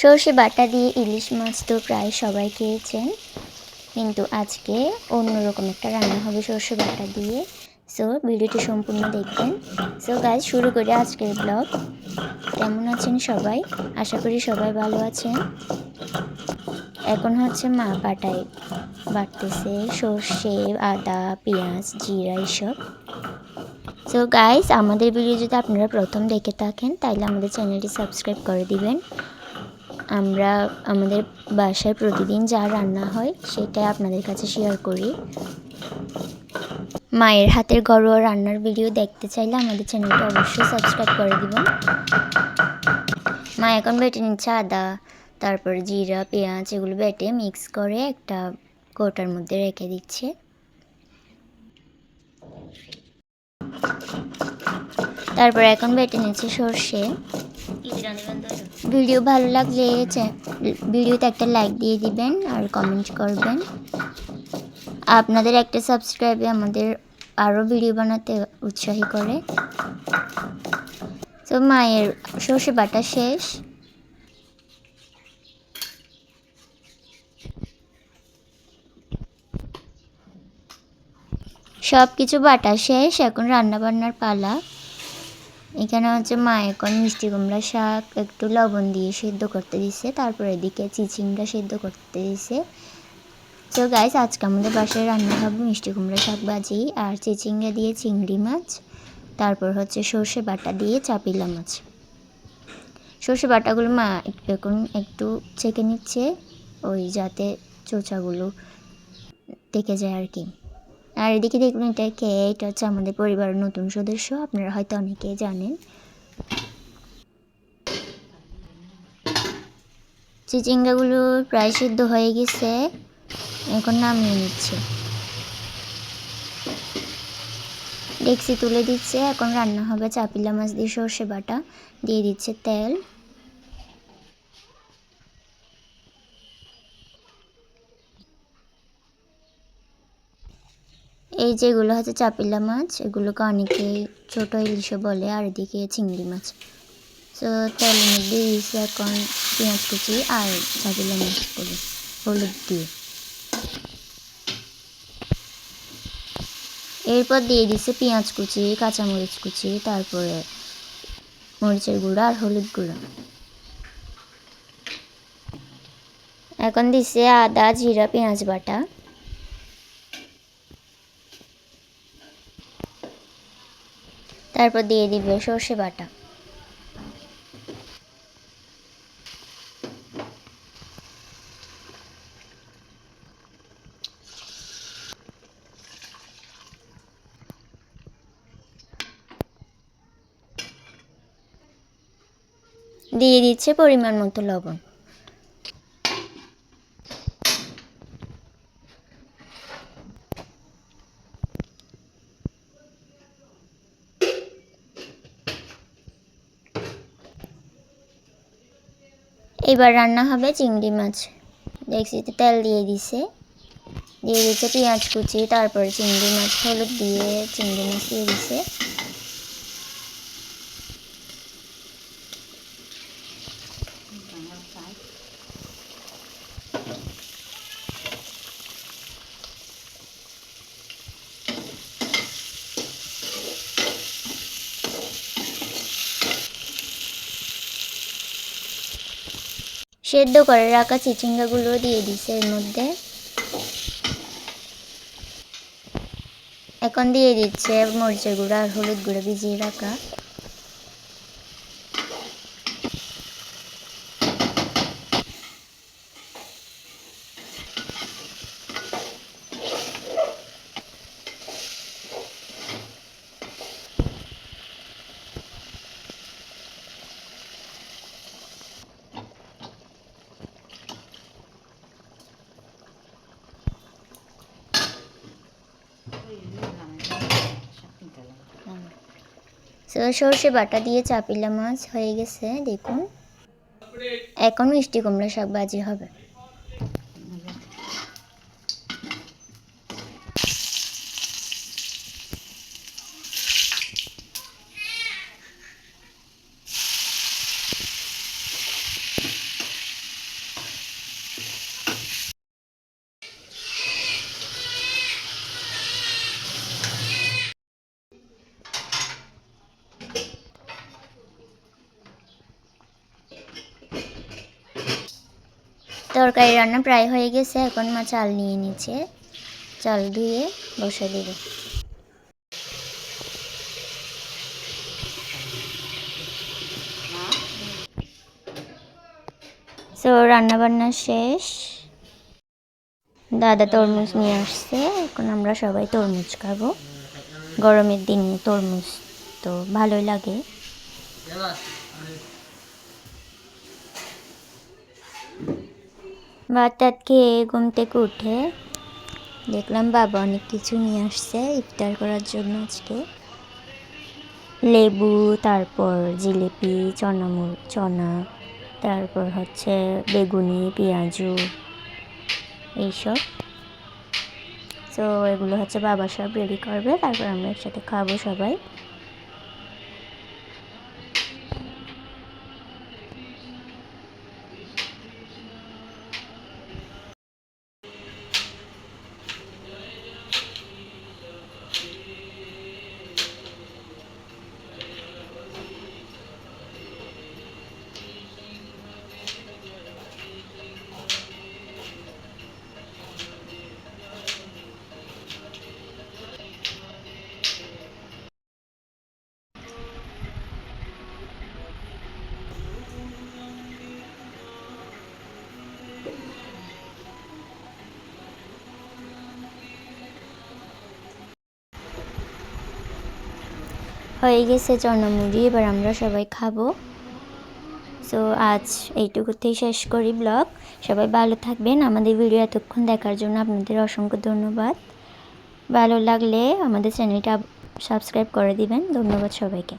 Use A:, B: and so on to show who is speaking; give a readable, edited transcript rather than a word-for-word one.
A: সর্ষে বাটা দিয়ে ইলিশ মাছ তো প্রায় সবাই খেয়েছেন, কিন্তু আজকে অন্যরকম একটা রান্না হবে সর্ষে বাটা দিয়ে। সো ভিডিওটি সম্পূর্ণ দেখবেন। সো গাইজ, শুরু করি আজকের ব্লগ। কেমন আছেন সবাই? আশা করি সবাই ভালো আছেন। এখন হচ্ছে মা বাটায় বাটতেছে সর্ষে, আদা, পেঁয়াজ, জিরা এইসব। সো গাইজ, আমাদের ভিডিও যদি আপনারা প্রথম দেখে থাকেন তাহলে আমাদের চ্যানেলটি সাবস্ক্রাইব করে দিবেন। আমরা আমাদের বাসায় প্রতিদিন যা রান্না হয় সেটাই আপনাদের কাছে শেয়ার করি। মায়ের হাতের ঘরোয়া রান্নার ভিডিও দেখতে চাইলে আমাদের চ্যানেলটি অবশ্যই সাবস্ক্রাইব করে দিবেন। মা এখন বেটে নিচ্ছে আদা, তারপর জিরা, পেঁয়াজ, এগুলো বেটে মিক্স করে একটা কৌটার মধ্যে রেখে দিচ্ছে। তারপর এখন বেটে নিচ্ছে সর্ষে। ভিডিও ভালো লাগলে ভিডিওতে একটা লাইক দিয়ে দিবেন আর কমেন্ট করবেন। আপনাদের একটা সাবস্ক্রাইবে আমাদের আরও ভিডিও বানাতে উৎসাহী করে। তো মায়ের সর্ষে বাটা শেষ। সব কিছু বাটা শেষ, এখন রান্না বান্নার পালা। এখানে হচ্ছে মা এখন মিষ্টি কুমড়া শাক একটু লবণ দিয়ে সেদ্ধ করতে দিছে, তারপর এদিকে চিচিংড়া সেদ্ধ করতে দিছে। তো গাইস, আজকে আমাদের বাসায় রান্না হবে মিষ্টি কুমড়া শাক ভাজি আর চিচিংড়া দিয়ে চিংড়ি মাছ, তারপর হচ্ছে সর্ষে বাটা দিয়ে চাপিলা মাছ। সর্ষে বাটাগুলো মা এখন একটু ছেঁকে নিচ্ছে, ওই যাতে চোচাগুলো থেকে যায় আর কি। আর এদিকে দেখুন, এটা হচ্ছে আমাদের পরিবারের নতুন সদস্য, আপনারা হয়তো অনেকেই জানেন। চিচিঙ্গাগুলো প্রায় সিদ্ধ হয়ে গেছে, এখন নামিয়ে নিচ্ছে। ডেক্সি তুলে দিচ্ছে। এখন রান্না হবে চাপিলা মাছ দিয়ে সর্ষে বাটা, দিয়ে দিচ্ছে তেল। এই যেগুলো হচ্ছে চাপিলা মাছ, এগুলোকে অনেকে ছোট ইলিশও বলে, আর এদিকে চিংড়ি মাছ। তো তেলের মধ্যে দিয়েছি এখন পেঁয়াজ কুচি আর চাপিলা মাছগুলো হলুদ দিয়ে। এরপর দিয়ে দিচ্ছে পেঁয়াজ কুচি, কাঁচামরিচ কুচি, তারপরে মরিচের গুঁড়া আর হলুদ গুঁড়া। এখন দিচ্ছে আদা, জিরা, পেঁয়াজ বাটা। তারপর দিয়ে দিবে সর্ষে বাটা। দিয়ে দিচ্ছে পরিমাণ মতো লবণ। এবার রান্না হবে চিংড়ি মাছ। দেখছি তেল দিয়ে দিচ্ছে পেঁয়াজ কুচি, তারপর চিংড়ি মাছ, হলুদ দিয়ে চিংড়ি মাছ দিয়ে দিচ্ছে। সেদ্ধ করে রাখা চিচিঙ্গাগুলো দিয়ে দিচ্ছে এর মধ্যে। এখন দিয়ে দিচ্ছে মরিচের গুঁড়া আর হলুদ গুঁড়া ভিজিয়ে রাখা। সর্ষে বাটা দিয়ে চাপিলা মাছ হয়ে গেছে দেখুন। এখন মিষ্টি কুমড়া শাক ভাজি হবে। তরকারি রান্না প্রায় হয়ে গেছে, এখন মা চাল নিয়ে নিচ্ছে, চাল ধুয়ে বসে দেবে। সো রান্নাবান্না শেষ, দাদা তরমুজ নিয়ে আসছে, এখন আমরা সবাই তরমুজ খাবো। গরমের দিনে তরমুজ তো ভালোই লাগে। ভাত টাত খেয়ে ঘুম থেকে উঠে দেখলাম বাবা অনেক কিছু নিয়ে আসছে ইফতার করার জন্য আজকে। লেবু, তারপর জিলিপি, চনা, তারপর হচ্ছে বেগুনি, পেঁয়াজু, এইসব। তো এগুলো হচ্ছে বাবা সব রেডি করবে, তারপর আমরা একসাথে খাবো সবাই। হয়ে গেছে চনামুড়ি, এবার আমরা সবাই খাবো। সো আজ এইটুকুতেই শেষ করি ব্লগ। সবাই ভালো থাকবেন। আমাদের ভিডিও এতক্ষণ দেখার জন্য আপনাদের অসংখ্য ধন্যবাদ। ভালো লাগলে আমাদের চ্যানেলটা সাবস্ক্রাইব করে দিবেন। ধন্যবাদ সবাইকে।